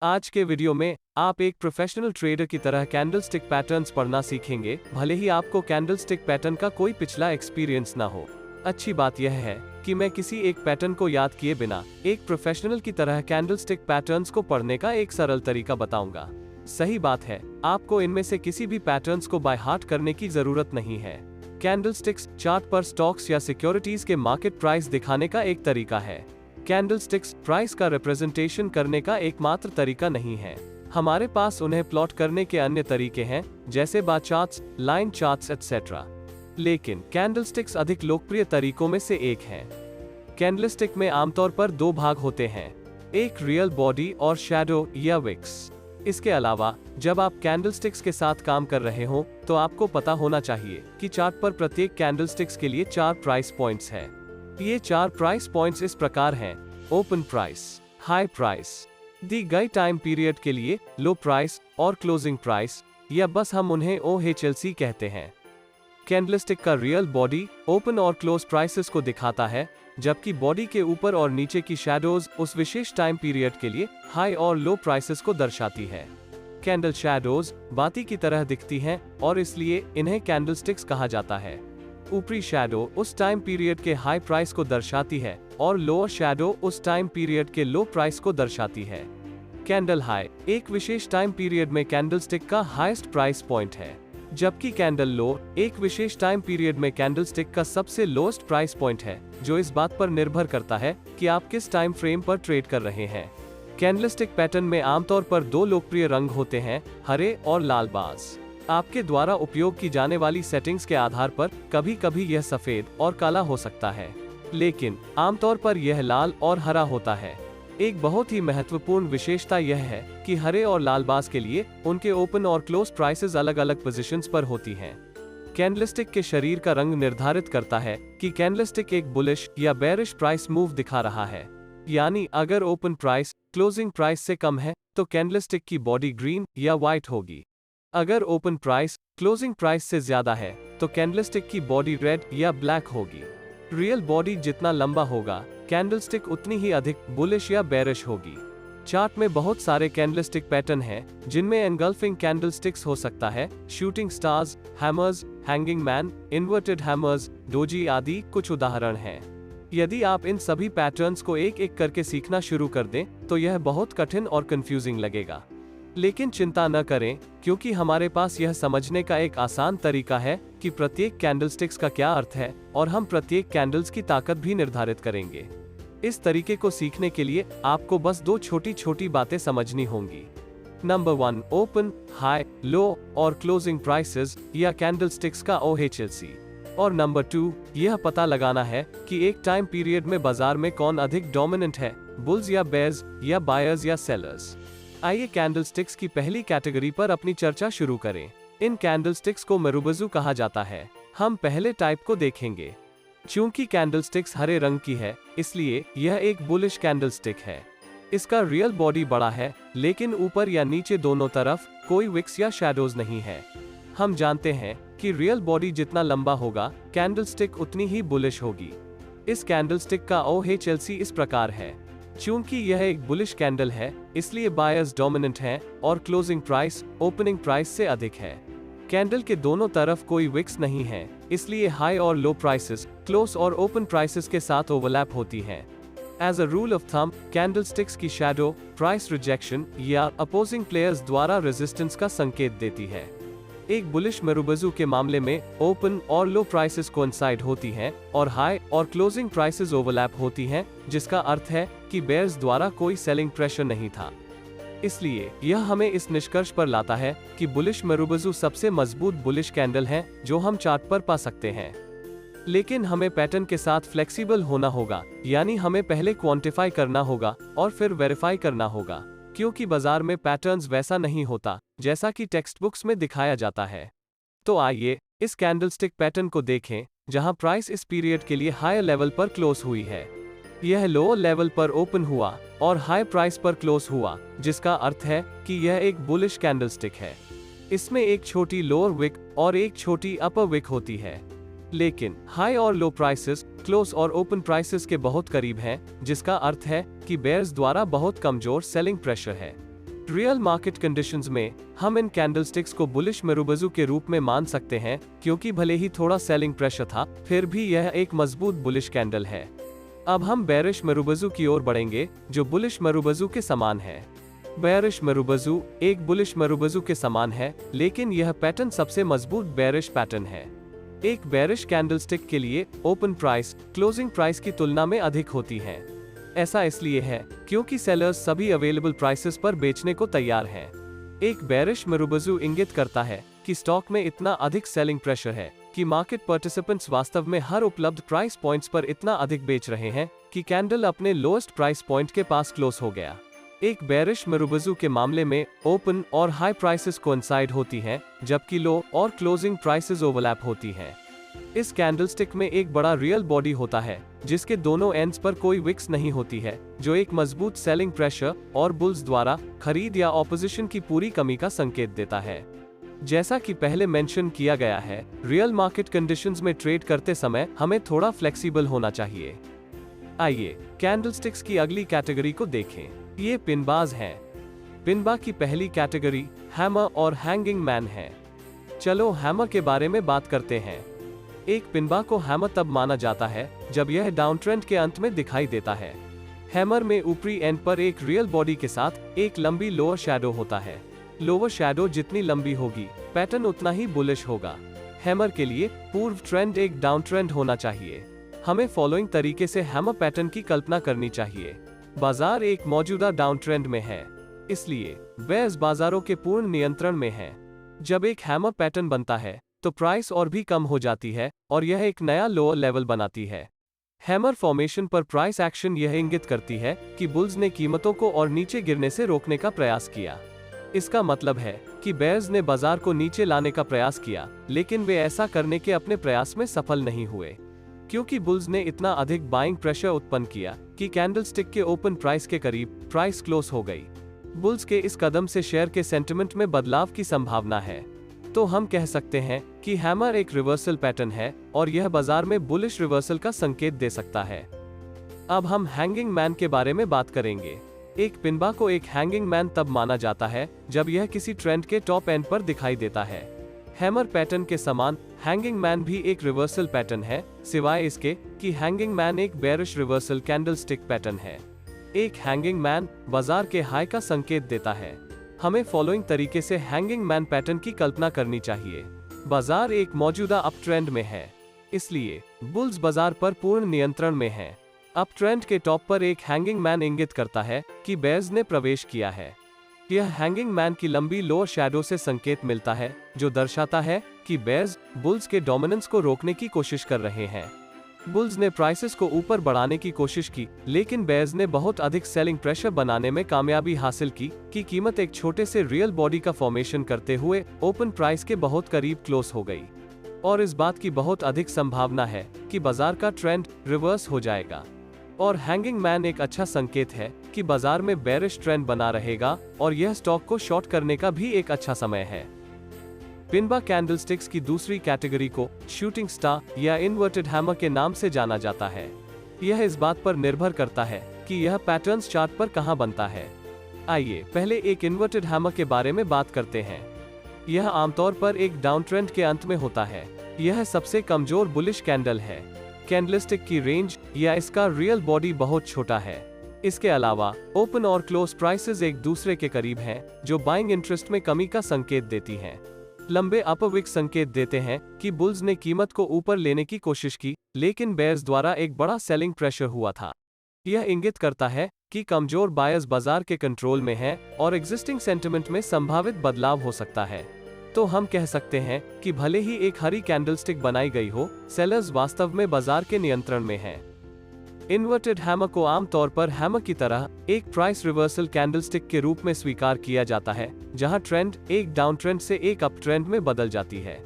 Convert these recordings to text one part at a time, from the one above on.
आज के वीडियो में आप एक प्रोफेशनल ट्रेडर की तरह कैंडलस्टिक पैटर्न्स पढ़ना सीखेंगे, भले ही आपको कैंडलस्टिक पैटर्न का कोई पिछला एक्सपीरियंस ना हो। अच्छी बात यह है कि मैं किसी एक पैटर्न को याद किए बिना एक प्रोफेशनल की तरह कैंडलस्टिक पैटर्न्स को पढ़ने का एक सरल तरीका बताऊंगा। सही बात है, आपको इनमें से किसी भी पैटर्न्स को बाय हार्ट करने की जरूरत नहीं है। कैंडलस्टिक्स चार्ट पर स्टॉक्स या सिक्योरिटीज के मार्केट प्राइस दिखाने का एक तरीका है। कैंडलस्टिक्स प्राइस का रिप्रेजेंटेशन करने का एकमात्र तरीका नहीं है। हमारे पास उन्हें प्लॉट करने के अन्य तरीके हैं, जैसे बार चार्ट्स, लाइन चार्ट्स एटसेट्रा। लेकिन कैंडलस्टिक्स अधिक लोकप्रिय तरीकों में से एक है। कैंडलस्टिक में आमतौर पर दो भाग होते हैं, एक रियल बॉडी और शैडो या विक्स। इसके अलावा जब आप कैंडलस्टिक्स के साथ काम कर रहे हो तो आपको पता होना चाहिए कि चार्ट पर प्रत्येक कैंडलस्टिक्स के लिए 4 प्राइस पॉइंट्स हैं। ये 4 प्राइस पॉइंट्स इस प्रकार हैं: ओपन प्राइस, हाई प्राइस, दी गई टाइम पीरियड के लिए लो प्राइस और क्लोजिंग प्राइस, या बस हम उन्हें OHLC कहते हैं। कैंडलस्टिक का रियल बॉडी ओपन और क्लोज प्राइसेस को दिखाता है, जबकि बॉडी के ऊपर और नीचे की शैडोज उस विशेष टाइम पीरियड के लिए हाई और लो प्राइसेस को दर्शाती है। कैंडल शैडोज बाती की तरह दिखती हैं और इसलिए इन्हें कैंडलस्टिक्स कहा जाता है। ऊपरी शैडो उस टाइम पीरियड के हाई प्राइस को दर्शाती है और लोअर शैडो उस टाइम पीरियड के लो प्राइस को दर्शाती है। कैंडल हाई एक विशेष टाइम पीरियड में कैंडलस्टिक का हाईएस्ट प्राइस पॉइंट है, जबकि कैंडल लो एक विशेष टाइम पीरियड में कैंडलस्टिक का सबसे लोएस्ट प्राइस पॉइंट है, जो इस बात पर निर्भर करता है कि आप किस टाइम फ्रेम पर ट्रेड कर रहे हैं। कैंडलस्टिक पैटर्न में आमतौर पर दो लोकप्रिय रंग होते हैं, हरे और लाल बाज। आपके द्वारा उपयोग की जाने वाली सेटिंग्स के आधार पर कभी कभी यह सफेद और काला हो सकता है, लेकिन आमतौर पर यह लाल और हरा होता है। एक बहुत ही महत्वपूर्ण विशेषता यह है कि हरे और लाल बाज के लिए उनके ओपन और क्लोज प्राइसेस अलग अलग पोजीशंस पर होती हैं। कैंडलस्टिक के शरीर का रंग निर्धारित करता है कि कैंडलस्टिक एक बुलिश या बेरिश प्राइस मूव दिखा रहा है। यानी अगर ओपन प्राइस क्लोजिंग प्राइस से कम है तो कैंडलस्टिक की बॉडी ग्रीन या व्हाइट होगी। अगर ओपन प्राइस क्लोजिंग प्राइस से ज्यादा है तो कैंडलस्टिक की बॉडी रेड या ब्लैक होगी। रियल बॉडी जितना लंबा होगा, कैंडलस्टिक उतनी ही अधिक बुलिश या बेरिश होगी। चार्ट में बहुत सारे कैंडलस्टिक पैटर्न हैं, जिनमें एंगल्फिंग कैंडलस्टिक्स हो सकता है, shooting stars, hammers, hanging man, inverted hammers, doji आदि कुछ उदाहरण हैं। यदि आप इन सभी पैटर्न्स को एक एक करके सीखना शुरू कर दें तो यह बहुत कठिन और कंफ्यूजिंग लगेगा। लेकिन चिंता न करें, क्योंकि हमारे पास यह समझने का एक आसान तरीका है कि प्रत्येक कैंडलस्टिक्स का क्या अर्थ है, और हम प्रत्येक कैंडल्स की ताकत भी निर्धारित करेंगे। इस तरीके को सीखने के लिए आपको बस दो छोटी छोटी बातें समझनी होंगी। नंबर 1, ओपन, हाई, लो और क्लोजिंग प्राइसेस या कैंडलस्टिक्स का OHLC। और नंबर 2, यह पता लगाना है कि एक टाइम पीरियड में बाजार में कौन अधिक डोमिनेंट है, बुल्स या बेयर्स या बायर्स या सेलर्स। आइए कैंडलस्टिक्स की पहली कैटेगरी पर अपनी चर्चा शुरू करें। इन कैंडलस्टिक्स को मेरुबुजु कहा जाता है। हम पहले टाइप को देखेंगे। चूंकि कैंडलस्टिक्स हरे रंग की है, इसलिए यह एक बुलिश कैंडलस्टिक है। इसका रियल बॉडी बड़ा है, लेकिन ऊपर या नीचे दोनों तरफ कोई विक्स या शैडोज नहीं है। हम जानते हैं कि रियल बॉडी जितना लंबा होगा, कैंडलस्टिक उतनी ही बुलिश होगी। इस कैंडलस्टिक का OHLC इस प्रकार है। चूंकि यह एक बुलिश कैंडल है, इसलिए बायर्स डोमिनेंट हैं और क्लोजिंग प्राइस ओपनिंग प्राइस से अधिक है। कैंडल के दोनों तरफ कोई विक्स नहीं है, इसलिए हाई और लो प्राइसेस क्लोज और ओपन प्राइसेस के साथ ओवरलैप होती हैं। As a rule of thumb, candlesticks की शैडो प्राइस रिजेक्शन या अपोजिंग प्लेयर्स द्वारा रेजिस्टेंस का संकेत देती है। एक बुलिश मेरुबुजु के मामले में ओपन और लो प्राइसेस कोइंसाइड होती हैं और हाई और क्लोजिंग प्राइसेस ओवरलैप होती हैं, जिसका अर्थ है कि बेयर्स द्वारा कोई सेलिंग प्रेशर नहीं था। इसलिए यह हमें इस निष्कर्ष पर लाता है कि बुलिश मेरुबुजु सबसे मजबूत बुलिश कैंडल है जो हम चार्ट पर पा सकते हैं। लेकिन हमें पैटर्न के साथ फ्लेक्सिबल होना होगा, यानी हमें पहले क्वांटिफाई करना होगा और फिर वेरीफाई करना होगा, क्योंकि बाजार में पैटर्न्स वैसा नहीं होता जैसा कि टेक्स्ट बुक्स में दिखाया जाता है। तो आइए इस कैंडलस्टिक पैटर्न को देखें, जहां प्राइस इस पीरियड के लिए हायर लेवल पर क्लोज हुई है। यह लोअर लेवल पर ओपन हुआ और हाई प्राइस पर क्लोज हुआ, जिसका अर्थ है कि यह एक बुलिश कैंडलस्टिक है। इसमें एक छोटी लोअर विक और एक छोटी अपर विक होती है। लेकिन हाई और लो प्राइसेस क्लोज और ओपन प्राइसेस के बहुत करीब हैं, जिसका अर्थ है कि बेयर्स द्वारा बहुत कमजोर सेलिंग प्रेशर है। रियल मार्केट कंडीशंस में हम इन कैंडलस्टिक्स को बुलिश मेरुबजू के रूप में मान सकते हैं, क्योंकि भले ही थोड़ा सेलिंग प्रेशर था, फिर भी यह एक मजबूत बुलिश कैंडल है। अब हम बेरिश मेरुबजू की ओर बढ़ेंगे, जो बुलिश मेरुबजू के समान है। बेरिश मेरुबजू एक बुलिश मेरुबजू के समान है, लेकिन यह पैटर्न सबसे मजबूत बेरिश पैटर्न है। एक बेरिश कैंडलस्टिक के लिए ओपन प्राइस क्लोजिंग प्राइस की तुलना में अधिक होती है। ऐसा इसलिए है क्योंकि सेलर्स सभी अवेलेबल प्राइसेस पर बेचने को तैयार हैं। एक बेरिश मेरुबजू इंगित करता है कि स्टॉक में इतना अधिक सेलिंग प्रेशर है कि मार्केट पार्टिसिपेंट्स वास्तव में हर उपलब्ध प्राइस पॉइंट्स पर इतना अधिक बेच रहे हैं कि कैंडल अपने लोएस्ट प्राइस पॉइंट के पास क्लोज हो गया। एक बेरिश मेरुबजू के मामले में ओपन और हाई प्राइसेस कोइंसाइड होती हैं, जबकि लो और क्लोजिंग प्राइसेस ओवरलैप होती हैं। इस कैंडलस्टिक में एक बड़ा रियल बॉडी होता है, जिसके दोनों एंड्स पर कोई विक्स नहीं होती है, जो एक मजबूत सेलिंग प्रेशर और बुल्स द्वारा खरीद या ऑपोजिशन की पूरी कमी का संकेत देता है। जैसा कि पहले मेंशन किया गया है, रियल मार्केट कंडीशंस में ट्रेड करते समय हमें थोड़ा फ्लेक्सिबल होना चाहिए। आइए कैंडलस्टिक्स की अगली कैटेगरी को देखें। ये पिनबाज हैं। पिनबा की पहली कैटेगरी हैमर और हैंगिंग मैन है। चलो हैमर के बारे में बात करते हैं। एक पिनबा को हैमर तब माना जाता है जब यह डाउन ट्रेंड के अंत में दिखाई देता है। हैमर में ऊपरी एंड पर एक रियल बॉडी के साथ एक लंबी लोअर शैडो होता है। लोअर शैडो जितनी लंबी होगी, पैटर्न उतना ही बुलिश होगा। हैमर के लिए पूर्व ट्रेंड एक डाउन ट्रेंड होना चाहिए। हमें फॉलोइंग तरीके से हैमर पैटर्न की कल्पना करनी चाहिए। बाजार एक मौजूदा डाउन ट्रेंड में है, इसलिए बेयर्स बाजारों के पूर्ण नियंत्रण में है। जब एक हैमर पैटर्न बनता है तो प्राइस और भी कम हो जाती है और यह एक नया लोअर लेवल बनाती है। हैमर फॉर्मेशन पर प्राइस एक्शन यह इंगित करती है कि बुल्स ने कीमतों को और नीचे गिरने से रोकने का प्रयास किया। इसका मतलब है कि बेयर्स ने बाजार को नीचे लाने का प्रयास किया, लेकिन वे ऐसा करने के अपने प्रयास में सफल नहीं हुए, क्योंकि बुल्स ने इतना अधिक बाइंग प्रेशर उत्पन्न किया कि कैंडलस्टिक के ओपन प्राइस के करीब प्राइस क्लोज हो गई। बुल्स के इस कदम से शेयर के सेंटिमेंट में बदलाव की संभावना है। तो हम कह सकते हैं कि हैमर एक रिवर्सल पैटर्न है और यह बाजार में बुलिश रिवर्सल का संकेत दे सकता है। अब हम हैंगिंग मैन के बारे में बात करेंगे। एक पिनबा को एक हैंगिंग मैन तब माना जाता है जब यह किसी ट्रेंड के टॉप एंड पर दिखाई देता है। हैमर पैटर्न के समान हैंगिंग मैन भी एक रिवर्सल पैटर्न है, सिवाय इसके कि हैंगिंग मैन एक बेरिश रिवर्सल कैंडलस्टिक पैटर्न है। एक हैंगिंग मैन बाजार के हाई का संकेत देता है। हमें फॉलोइंग तरीके से हैंगिंग मैन पैटर्न की कल्पना करनी चाहिए। बाजार एक मौजूदा अप ट्रेंड में है, इसलिए बुल्स बाजार पर पूर्ण नियंत्रण में हैं। अप ट्रेंड के टॉप पर एक हैंगिंग मैन इंगित करता है कि बेयर्स ने प्रवेश किया है। यह हैंगिंग मैन की लंबी लोअर शैडो से संकेत मिलता है, जो दर्शाता है कि बेयर्स बुल्स के डोमिनेंस को रोकने की कोशिश कर रहे हैं। बुल्स ने प्राइसेस को ऊपर बढ़ाने की कोशिश की, लेकिन बेयर्स ने बहुत अधिक सेलिंग प्रेशर बनाने में कामयाबी हासिल की कि कीमत एक छोटे से रियल बॉडी का फॉर्मेशन करते हुए ओपन प्राइस के बहुत करीब क्लोज हो गई। और इस बात की बहुत अधिक संभावना है कि बाजार का ट्रेंड रिवर्स हो जाएगा। और हैंगिंग मैन एक अच्छा संकेत है कि बाजार में बेरिश ट्रेंड बना रहेगा और यह स्टॉक को शॉर्ट करने का भी एक अच्छा समय है। पिनबा कैंडलस्टिक्स की दूसरी कैटेगरी को शूटिंग स्टार या इन्वर्टेड हैमर के नाम से जाना जाता है। यह इस बात पर निर्भर करता है कि यह पैटर्न्स चार्ट पर कहां बनता है। आइए पहले एक इन्वर्टेड हैमर के बारे में बात करते हैं। यह आमतौर पर एक डाउन ट्रेंड के अंत में होता है। यह सबसे कमजोर बुलिश कैंडल है। कैंडलस्टिक की रेंज या इसका रियल बॉडी बहुत छोटा है। इसके अलावा ओपन और क्लोज प्राइसेस एक दूसरे के करीब हैं, जो बाइंग इंटरेस्ट में कमी का संकेत देती हैं। लंबे अपर विक संकेत देते हैं कि बुल्स ने कीमत को ऊपर लेने की कोशिश की, लेकिन बेयर्स द्वारा एक बड़ा सेलिंग प्रेशर हुआ था। यह इंगित करता है कि कमजोर बायर्स बाजार के कंट्रोल में हैं और एग्जिस्टिंग सेंटिमेंट में संभावित बदलाव हो सकता है। तो हम कह सकते हैं कि भले ही एक हरी कैंडलस्टिक बनाई गई हो, सेलर्स वास्तव में बाजार के नियंत्रण में हैं। इन्वर्टेड हैमर को आमतौर पर हैमर की तरह एक प्राइस रिवर्सल कैंडलस्टिक के रूप में स्वीकार किया जाता है, जहां ट्रेंड एक डाउन ट्रेंड से एक अप ट्रेंड में बदल जाती है।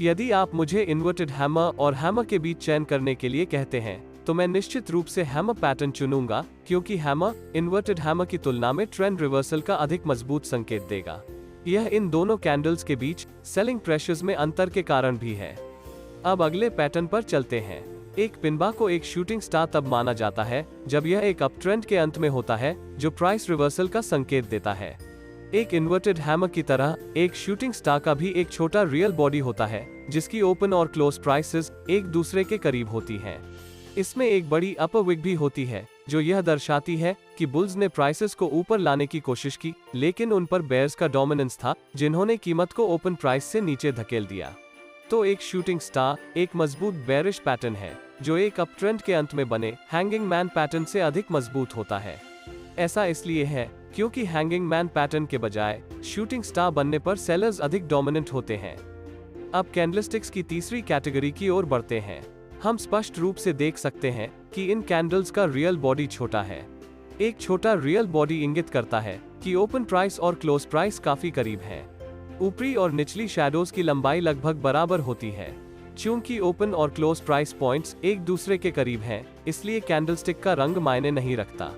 यदि आप मुझे इन्वर्टेड हैमर और हैमर के बीच चयन करने के लिए कहते हैं, तो मैं निश्चित रूप से हैमर पैटर्न चुनूंगा, क्योंकि हैमर इन्वर्टेड हैमर की तुलना में ट्रेंड रिवर्सल का अधिक मजबूत संकेत देगा। यह इन दोनों कैंडल्स के बीच सेलिंग प्रेशर्स में अंतर के कारण भी है। अब अगले पैटर्न पर चलते हैं। एक पिनबा को एक शूटिंग स्टार तब माना जाता है जब यह एक अप ट्रेंड के अंत में होता है, जो प्राइस रिवर्सल का संकेत देता है। एक इन्वर्टेड हैमर की तरह एक शूटिंग स्टार का भी एक छोटा रियल बॉडी होता है, जिसकी ओपन और क्लोज प्राइसेस एक दूसरे के करीब होती हैं। इसमें एक बड़ी अपर विग भी होती है, जो यह दर्शाती है कि बुल्स ने प्राइसेस को ऊपर लाने की कोशिश की, लेकिन उन पर बेयर्स का डोमिनेंस था, जिन्होंने कीमत को ओपन प्राइस से नीचे धकेल दिया। तो एक शूटिंग स्टार एक मजबूत बेयरिश पैटर्न है, जो एक अप ट्रेंड के अंत में बने हैंगिंग मैन पैटर्न से अधिक मजबूत होता है। ऐसा इसलिए है क्योंकि हैंगिंग मैन पैटर्न के बजाय शूटिंग स्टार बनने पर सेलर्स अधिक डोमिनेंट होते हैं। अब कैंडलस्टिक्स की तीसरी कैटेगरी की ओर बढ़ते हैं। हम स्पष्ट रूप से देख सकते हैं कि इन कैंडल्स का रियल बॉडी छोटा है। एक छोटा रियल बॉडी इंगित करता है कि ओपन प्राइस और क्लोज प्राइस काफी करीब है। ऊपरी और निचली शैडोज की लंबाई लगभग बराबर होती है। चूंकि ओपन और क्लोज प्राइस पॉइंट्स एक दूसरे के करीब हैं, इसलिए कैंडलस्टिक का रंग मायने नहीं रखता।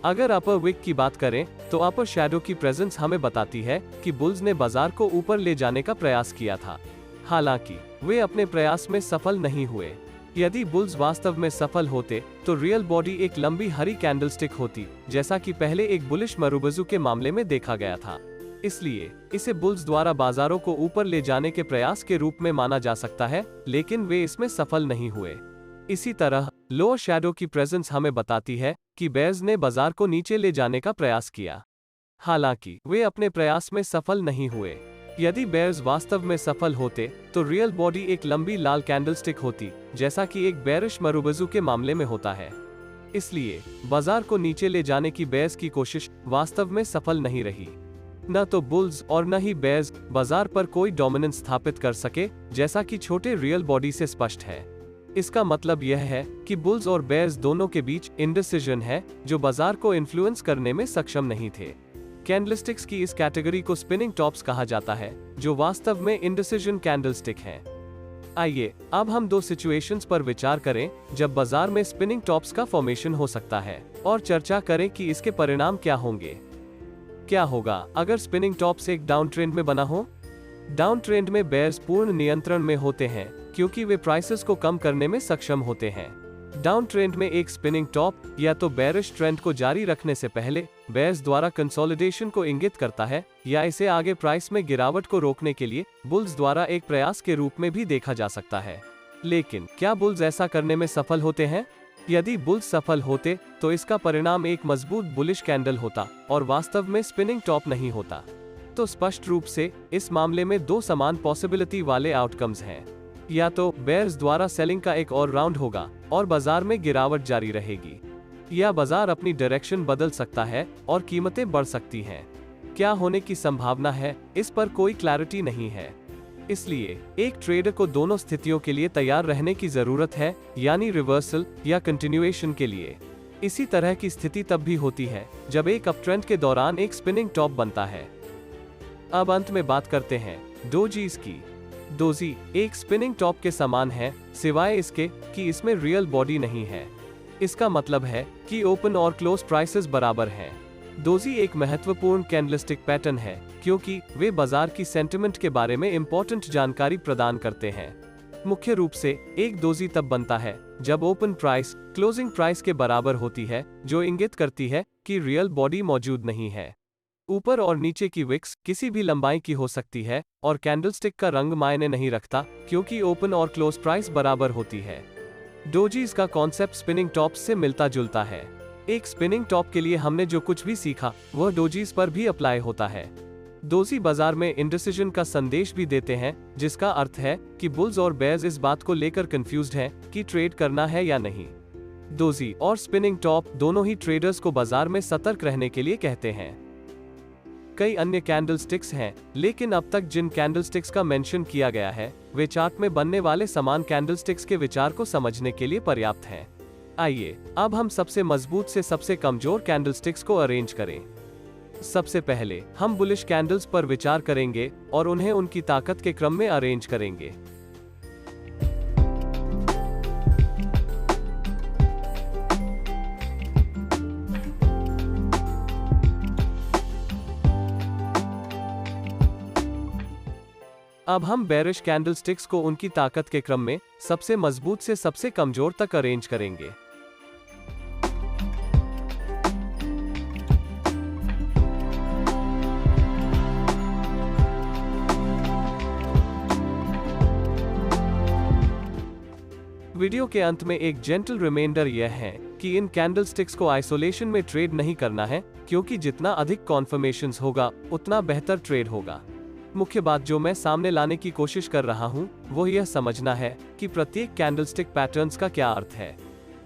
अगर अपर विग की बात करें तो अपर शैडो की प्रेजेंस हमें बताती है कि बुल्स ने बाजार को ऊपर ले जाने का प्रयास किया था। हालांकि वे अपने प्रयास में सफल नहीं हुए। यदि बुल्स वास्तव में सफल होते तो रियल बॉडी एक लंबी हरी कैंडलस्टिक होती, जैसा कि पहले एक बुलिश मरुबजू के मामले में देखा गया था। इसलिए इसे बुल्स द्वारा बाजारों को ऊपर ले जाने के प्रयास के रूप में माना जा सकता है, लेकिन वे इसमें सफल नहीं हुए। इसी तरह लोअर शैडो की प्रेजेंस हमें बताती है कि बेयर्स ने बाजार को नीचे ले जाने का प्रयास किया। हालांकि वे अपने प्रयास में सफल नहीं हुए। यदि बेयर्स वास्तव में सफल होते तो रियल बॉडी एक लंबी लाल कैंडलस्टिक होती, जैसा कि एक बेयरिश मरुबजू के मामले में होता है। इसलिए बाजार को नीचे ले जाने की बेयर्स की कोशिश वास्तव में सफल नहीं रही। न तो बुल्स और न ही बेयर्स बाजार पर कोई डोमिनेंस स्थापित कर सके, जैसा कि छोटे रियल बॉडी से स्पष्ट है। इसका मतलब यह है कि बुल्स और बेयर्स दोनों के बीच इंडिसीजन है, जो बाजार को इन्फ्लुएंस करने में सक्षम नहीं थे। कैंडलस्टिक्स की इस कैटेगरी को स्पिनिंग टॉप्स कहा जाता है, जो वास्तव में इंडिसीजन कैंडलस्टिक हैं। आइए अब हम दो सिचुएशंस पर विचार करें जब बाजार में स्पिनिंग टॉप्स का फॉर्मेशन हो सकता है, और चर्चा करें कि इसके परिणाम क्या होंगे। क्या होगा अगर स्पिनिंग टॉप्स एक डाउन ट्रेंड में बना हो? डाउन ट्रेंड में बेयर्स पूर्ण नियंत्रण में होते हैं, क्योंकि वे प्राइसेस को कम करने में सक्षम होते हैं। डाउन ट्रेंड में एक स्पिनिंग टॉप या तो बेयरिश ट्रेंड को जारी रखने से पहले बेयर्स द्वारा कंसोलिडेशन को इंगित करता है, या इसे आगे प्राइस में गिरावट को रोकने के लिए बुल्स द्वारा एक प्रयास के रूप में भी देखा जा सकता है। लेकिन क्या बुल्स ऐसा करने में सफल होते हैं? यदि बुल्स सफल होते तो इसका परिणाम एक मजबूत बुलिश कैंडल होता और वास्तव में स्पिनिंग टॉप नहीं होता। तो स्पष्ट रूप से इस मामले में दो समान पॉसिबिलिटी वाले आउटकम्स हैं। या तो बेयर्स द्वारा सेलिंग का एक और राउंड होगा और बाजार में गिरावट जारी रहेगी, या बाजार अपनी डायरेक्शन बदल सकता है और कीमतें बढ़ सकती हैं। क्या होने की संभावना है, इस पर कोई क्लैरिटी नहीं है। इसलिए एक ट्रेडर को दोनों स्थितियों के लिए तैयार रहने की जरूरत है, यानी रिवर्सल या कंटिन्यूएशन के लिए। इसी तरह की स्थिति तब भी होती है जब एक अपट्रेंड के दौरान एक स्पिनिंग टॉप बनता है। अब अंत में बात करते हैं डोजीज की। डोजी एक स्पिनिंग टॉप के समान है, सिवाय इसके कि इसमें रियल बॉडी नहीं है। इसका मतलब है कि ओपन और क्लोज प्राइसेस बराबर हैं। डोजी एक महत्वपूर्ण कैंडलस्टिक पैटर्न है, क्योंकि वे बाजार की सेंटिमेंट के बारे में इंपॉर्टेंट जानकारी प्रदान करते हैं। मुख्य रूप से एक डोजी तब बनता है जब ओपन प्राइस क्लोजिंग प्राइस के बराबर होती है, जो इंगित करती है कि रियल बॉडी मौजूद नहीं है। ऊपर और नीचे की विक्स किसी भी लंबाई की हो सकती है और कैंडलस्टिक का रंग मायने नहीं रखता, क्योंकि ओपन और क्लोज प्राइस बराबर होती है। डोजीज का कॉन्सेप्ट स्पिनिंग टॉप्स से मिलता जुलता है। एक स्पिनिंग टॉप के लिए हमने जो कुछ भी सीखा वह डोजीज पर भी अप्लाई होता है। डोजी बाजार में इंडिसीजन का संदेश भी देते हैं, जिसका अर्थ है कि बुल्स और बेयर्स इस बात को लेकर कंफ्यूज्ड हैं कि ट्रेड करना है या नहीं। डोजी और स्पिनिंग टॉप दोनों ही ट्रेडर्स को बाजार में सतर्क रहने के लिए कहते हैं। कई अन्य कैंडलस्टिक्स हैं, लेकिन अब तक जिन कैंडलस्टिक्स का मेंशन किया गया है वे चार्ट में बनने वाले समान कैंडलस्टिक्स के विचार को समझने के लिए पर्याप्त हैं। आइए अब हम सबसे मजबूत से सबसे कमजोर कैंडलस्टिक्स को अरेंज करें। सबसे पहले हम बुलिश कैंडल्स पर विचार करेंगे और उन्हें उनकी ताकत के क्रम में अरेंज करेंगे। अब हम बेरिश कैंडलस्टिक्स को उनकी ताकत के क्रम में सबसे मजबूत से सबसे कमजोर तक अरेंज करेंगे। वीडियो के अंत में एक जेंटल रिमाइंडर यह है कि इन कैंडलस्टिक्स को आइसोलेशन में ट्रेड नहीं करना है, क्योंकि जितना अधिक कॉन्फर्मेशंस होगा उतना बेहतर ट्रेड होगा। मुख्य बात जो मैं सामने लाने की कोशिश कर रहा हूँ वो यह समझना है कि प्रत्येक कैंडलस्टिक पैटर्न्स का क्या अर्थ है,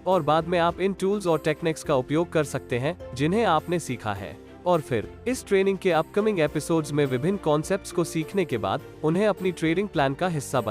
और बाद में आप इन टूल्स और टेक्निक्स का उपयोग कर सकते हैं जिन्हें आपने सीखा है। और फिर इस ट्रेनिंग के अपकमिंग एपिसोड्स में विभिन्न कॉन्सेप्ट्स को सीखने के बाद उन्हें अपनी ट्रेडिंग प्लान का हिस्सा